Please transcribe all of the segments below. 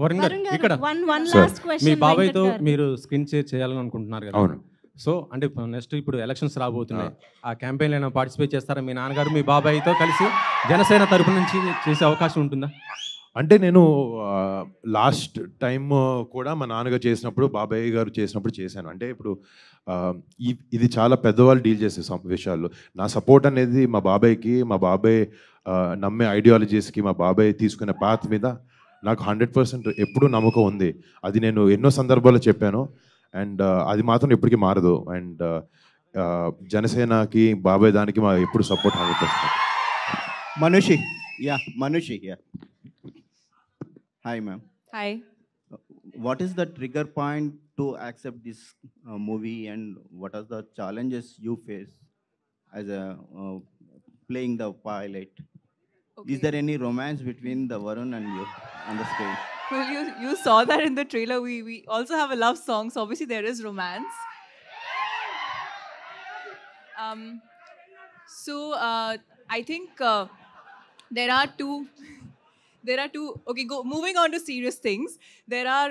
వరుణ్ గారు వరుణ్ గారు, ఇక్కడ one Sir. last మీ question, బాబాయ్తో వెంకట్ గారు. మీరు స్క్రీన్ షేర్ చేయాలని అనుకుంటున్నారు కదా. అవును. సో అంటే నెక్స్ట్ ఇప్పుడు ఎలక్షన్స్ రాబోతున్నాయి. ఆ క్యాంపెయిన్లో ఏమైనా పార్టిసిపేట్ చేస్తారా? మీ నాన్నగారు మీ బాబాయ్తో కలిసి జనసేన తరపు నుంచి చేసే అవకాశం ఉంటుందా? అంటే నేను లాస్ట్ టైం కూడా మా నాన్నగారు చేసినప్పుడు, బాబాయ్ గారు చేసినప్పుడు చేశాను. అంటే ఇప్పుడు ఇది చాలా పెద్దవాళ్ళు డీల్ చేసే విషయాల్లో నా సపోర్ట్ అనేది మా బాబాయ్కి, మా బాబాయ్ నమ్మే ఐడియాలజీస్కి, మా బాబాయ్ తీసుకునే పాత్ మీద నాకు 100% ఎప్పుడూ నమ్మకం ఉంది. అది నేను ఎన్నో సందర్భాల్లో చెప్పాను. అండ్ అది మాత్రం ఎప్పటికీ మారదు. అండ్ జనసేనకి, బాబాయ్ దానికి మా ఎప్పుడు support 100%. Manushi. Yeah, Manushi. Yeah. Hi, ma'am. Hi. What is the trigger point to accept this movie, and what are the challenges you face as a playing the pilot? Okay. Is there any romance between the Varun and you on the screen? Well, you saw that in the trailer. We also have a love song, so obviously there is romance. So I think there are two. Okay, moving on to serious things. There are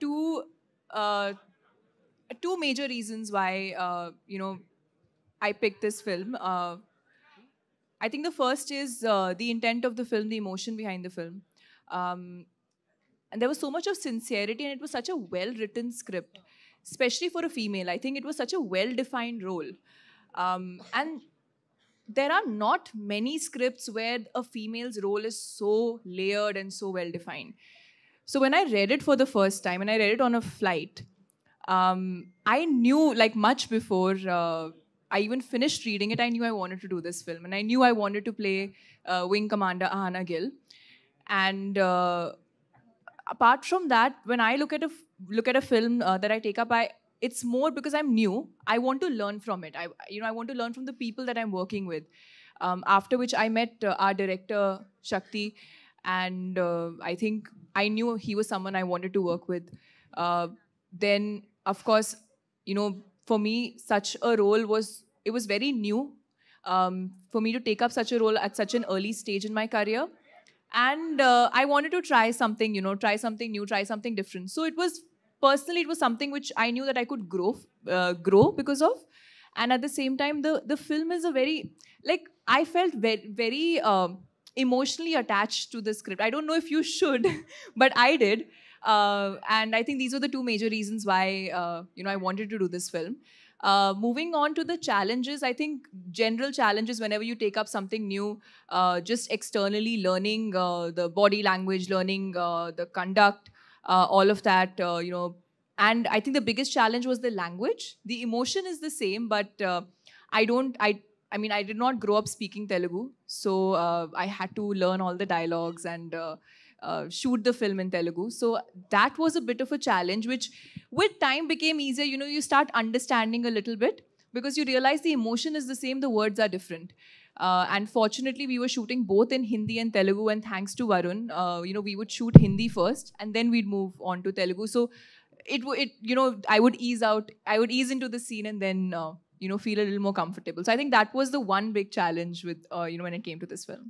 two major reasons why I picked this film. I think the first is the intent of the film, the emotion behind the film. And there was so much of sincerity, and it was such a well-written script, especially for a female. I think it was such a well-defined role. And there are not many scripts where a female's role is so layered and so well-defined. So when I read it for the first time, and I read it on a flight, I knew, like much before I even finished reading it, I knew I wanted to do this film. And I knew I wanted to play Wing Commander Ahana Gill. And apart from that, when I look at a film that I take up, it's more because I'm new. I want to learn from it. I want to learn from the people that I'm working with. After which I met our director, Shakti, and I think I knew he was someone I wanted to work with. Then, of course, for me, such a role was very new. For me to take up such a role at such an early stage in my career. And I wanted to try something, try something new, try something different. So personally, it was something which I knew that I could grow because of. And at the same time, the film is a very, I felt very, very emotionally attached to the script. I don't know if you should, but I did. And I think these were the two major reasons why, I wanted to do this film. Moving on to the challenges, I think general challenges whenever you take up something new, just externally learning the body language, learning the conduct, all of that, and I think the biggest challenge was the language. The emotion is the same, but I did not grow up speaking Telugu, so I had to learn all the dialogues and shoot the film in Telugu. So that was a bit of a challenge, which with time became easier. You start understanding a little bit because you realize the emotion is the same, the words are different. And fortunately, we were shooting both in Hindi and Telugu, and thanks to Varun, we would shoot Hindi first, and then we'd move on to Telugu. So I would ease into the scene, and then feel a little more comfortable. So I think that was the one big challenge with when it came to this film.